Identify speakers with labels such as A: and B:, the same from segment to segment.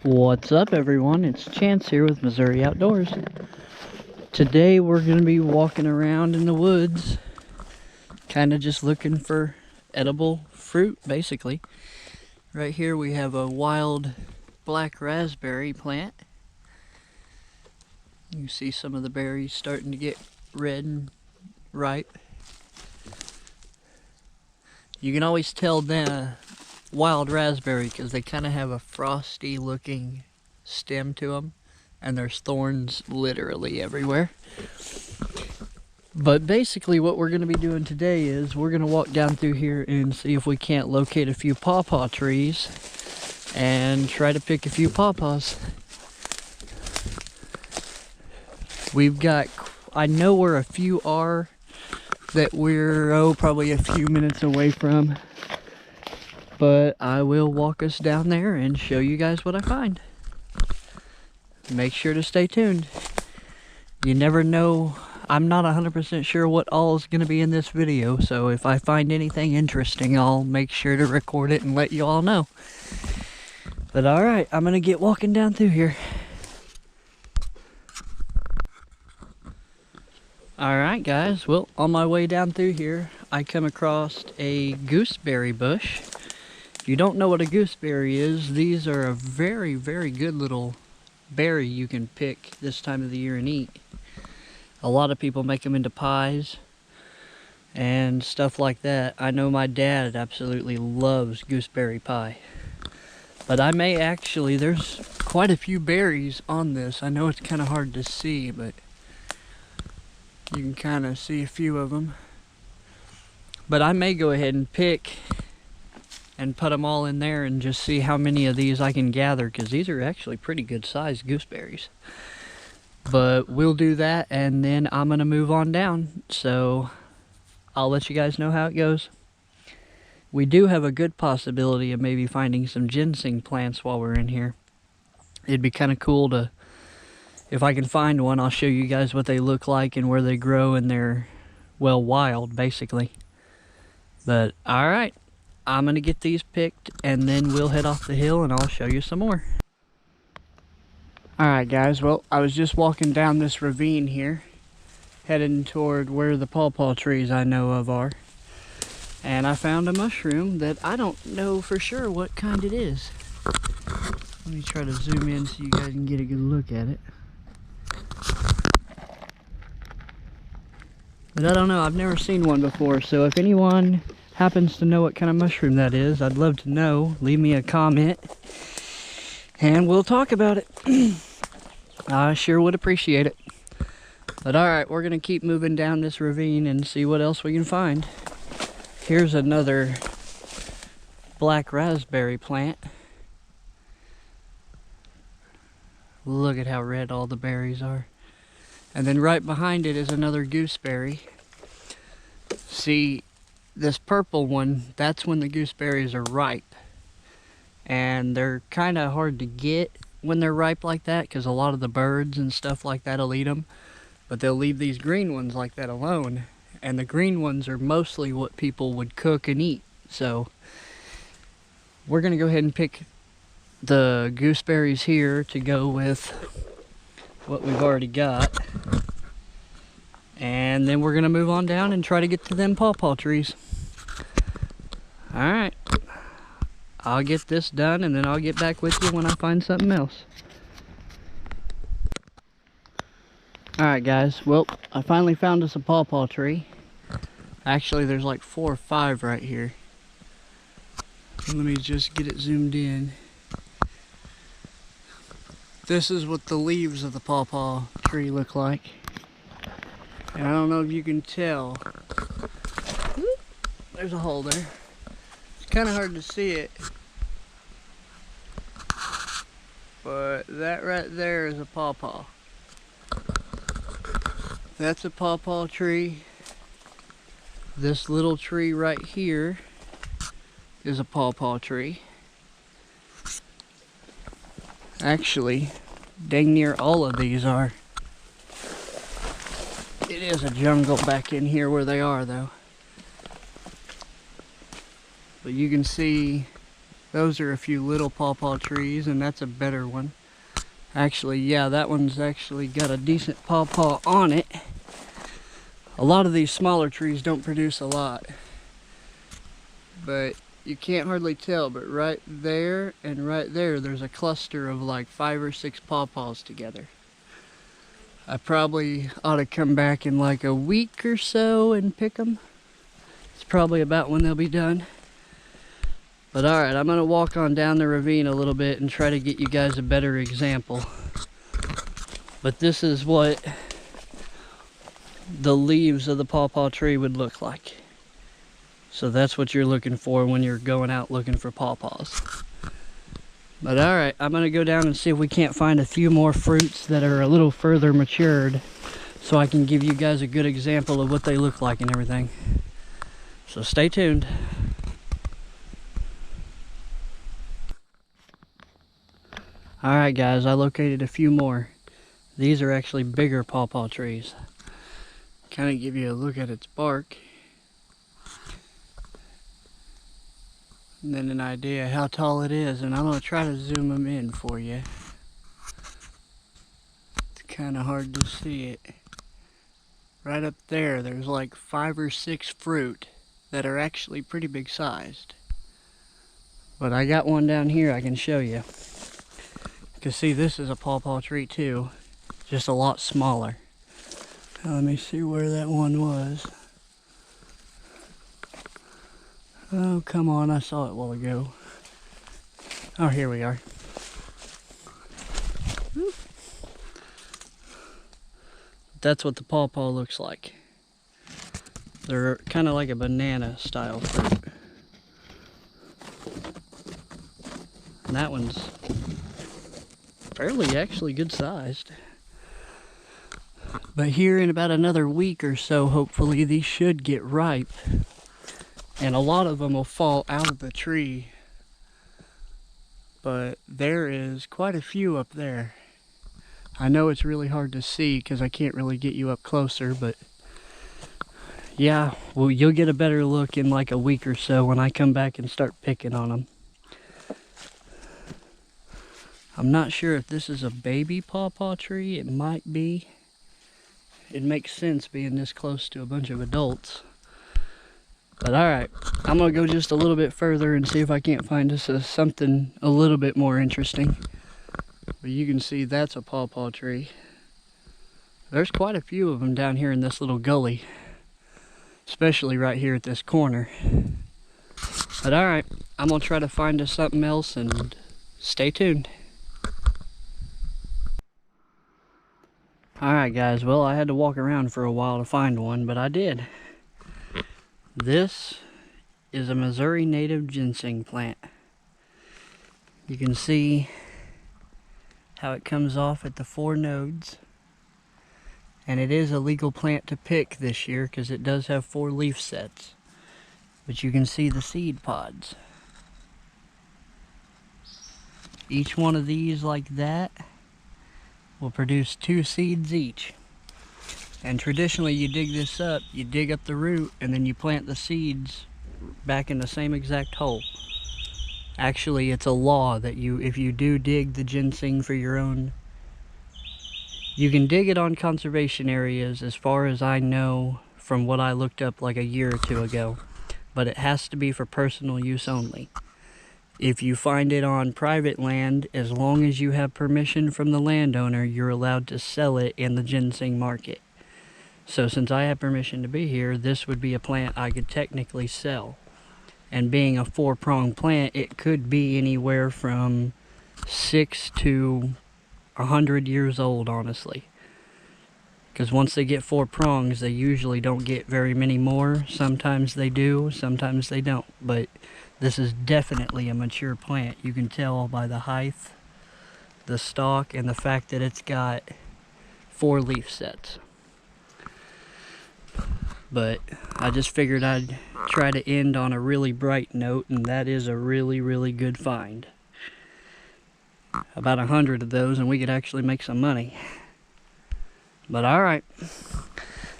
A: What's up, everyone? It's Chance here with Missouri Outdoors. Today we're going to be walking around in the woods, kind of just looking for edible fruit, basically. Right here we have a wild black raspberry plant. You see some of the berries starting to get red and ripe. You can always tell the wild raspberry because they kind of have a frosty looking stem to them, and there's thorns literally everywhere. But basically what we're going to be doing today is we're going to walk down through here and see if we can't locate a few pawpaw trees and try to pick a few pawpaws. We've got, I know where a few are that we're probably a few minutes away from, but I will walk us down there and show you guys what I find. Make sure to stay tuned. You never know. I'm not 100% sure what all is going to be in this video, so if I find anything interesting, I'll make sure to record it and let you all know. But alright, I'm going to get walking down through here. Alright guys, well, on my way down through here, I come across a gooseberry bush. If you don't know what a gooseberry is, these are a very, very good little berry you can pick this time of the year and eat. A lot of people make them into pies and stuff like that. I know my dad absolutely loves gooseberry pie. But I may actually, there's quite a few berries on this. I know it's kind of hard to see, but you can kind of see a few of them. But I may go ahead and pick and put them all in there and just see how many of these I can gather, because these are actually pretty good sized gooseberries. But we'll do that, and then I'm going to move on down, so I'll let you guys know how it goes. We do have a good possibility of maybe finding some ginseng plants while we're in here. It'd be kind of cool to, if I can find one, I'll show you guys what they look like and where they grow, and they're, well, wild basically. But alright, I'm going to get these picked, and then we'll head off the hill and I'll show you some more. Alright guys, well, I was just walking down this ravine here, heading toward where the pawpaw trees I know of are. And I found a mushroom that I don't know for sure what kind it is. Let me try to zoom in so you guys can get a good look at it. But I don't know, I've never seen one before, so if anyone happens to know what kind of mushroom that is, I'd love to know. Leave me a comment and we'll talk about it. I sure would appreciate it. But alright, we're going to keep moving down this ravine and see what else we can find. Here's another black raspberry plant. Look at how red all the berries are. And then right behind it is another gooseberry. See, this purple one, that's when the gooseberries are ripe. And they're kind of hard to get when they're ripe like that, because a lot of the birds and stuff like that will eat them. But they'll leave these green ones like that alone. And the green ones are mostly what people would cook and eat. So we're going to go ahead and pick the gooseberries here to go with what we've already got. And then we're going to move on down and try to get to them pawpaw trees. Alright. I'll get this done and then I'll get back with you when I find something else. Alright guys, well, I finally found us a pawpaw tree. Actually, there's like 4 or 5 right here. Let me just get it zoomed in. This is what the leaves of the pawpaw tree look like. And I don't know if you can tell. There's a hole there. It's kind of hard to see it. But that right there is a pawpaw. That's a pawpaw tree. This little tree right here is a pawpaw tree. Actually, dang near all of these are. It is a jungle back in here where they are though. But you can see Those are a few little pawpaw trees, and that's a better one. Actually, yeah, that one's actually got a decent pawpaw on it. A lot of these smaller trees don't produce a lot, but you can't hardly tell, but right there and right there, there's a cluster of like 5 or 6 pawpaws together. I probably ought to come back in like a week or so and pick them. It's probably about when they'll be done. But alright, I'm going to walk on down the ravine a little bit and try to get you guys a better example. But this is what the leaves of the pawpaw tree would look like. So that's what you're looking for when you're going out looking for pawpaws. But alright, I'm going to go down and see if we can't find a few more fruits that are a little further matured, so I can give you guys a good example of what they look like and everything. So stay tuned. Alright guys, I located a few more. These are actually bigger pawpaw trees. Kind of give you a look at its bark. And then an idea how tall it is, and I'm going to try to zoom them in for you. It's kind of hard to see it. Right up there, there's like 5 or 6 fruit that are actually pretty big sized. But I got one down here I can show you. You can see this is a pawpaw tree too, just a lot smaller. Now let me see where that one was. Oh, come on, I saw it a while ago. Oh, here we are. That's what the pawpaw looks like. They're kind of like a banana style fruit. And that one's fairly actually good sized. But here in about another week or so, hopefully these should get ripe. And a lot of them will fall out of the tree. But there is quite a few up there. I know it's really hard to see because I can't really get you up closer, but yeah, well, you'll get a better look in like a week or so when I come back and start picking on them. I'm not sure if this is a baby pawpaw tree. It might be. It makes sense being this close to a bunch of adults. But alright, I'm going to go just a little bit further and see if I can't find us something a little bit more interesting. But you can see that's a pawpaw tree. There's quite a few of them down here in this little gully. Especially right here at this corner. But alright, I'm going to try to find us something else and stay tuned. Alright guys, well I had to walk around for a while to find one, but I did. This is a Missouri native ginseng plant. You can see how it comes off at the 4 nodes. And it is a legal plant to pick this year because it does have 4 leaf sets. But you can see the seed pods. Each one of these like that will produce 2 seeds each. And traditionally you dig this up, you dig up the root, and then you plant the seeds back in the same exact hole. Actually, it's a law that if you do dig the ginseng for your own, you can dig it on conservation areas as far as I know from what I looked up like a year or 2 ago. But it has to be for personal use only. If you find it on private land, as long as you have permission from the landowner, you're allowed to sell it in the ginseng market. So since I have permission to be here, this would be a plant I could technically sell. And being a 4-pronged plant, it could be anywhere from 6 to 100 years old, honestly. Because once they get 4 prongs, they usually don't get very many more. Sometimes they do, sometimes they don't. But this is definitely a mature plant. You can tell by the height, the stalk, and the fact that it's got 4 leaf sets. But I just figured I'd try to end on a really bright note, and that is a really, really good find. About 100 of those, and we could actually make some money. But alright,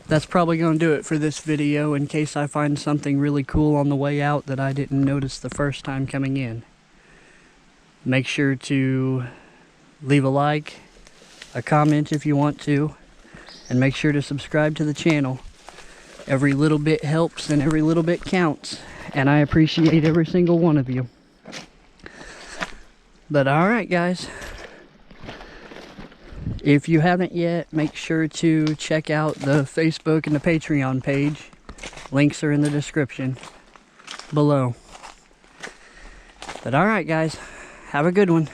A: that's probably going to do it for this video in case I find something really cool on the way out that I didn't notice the first time coming in. Make sure to leave a like, a comment if you want to, and make sure to subscribe to the channel. Every little bit helps and every little bit counts, and I appreciate every single one of you. But alright guys, if you haven't yet, make sure to check out the Facebook and the Patreon page. Links are in the description below. But alright guys, have a good one.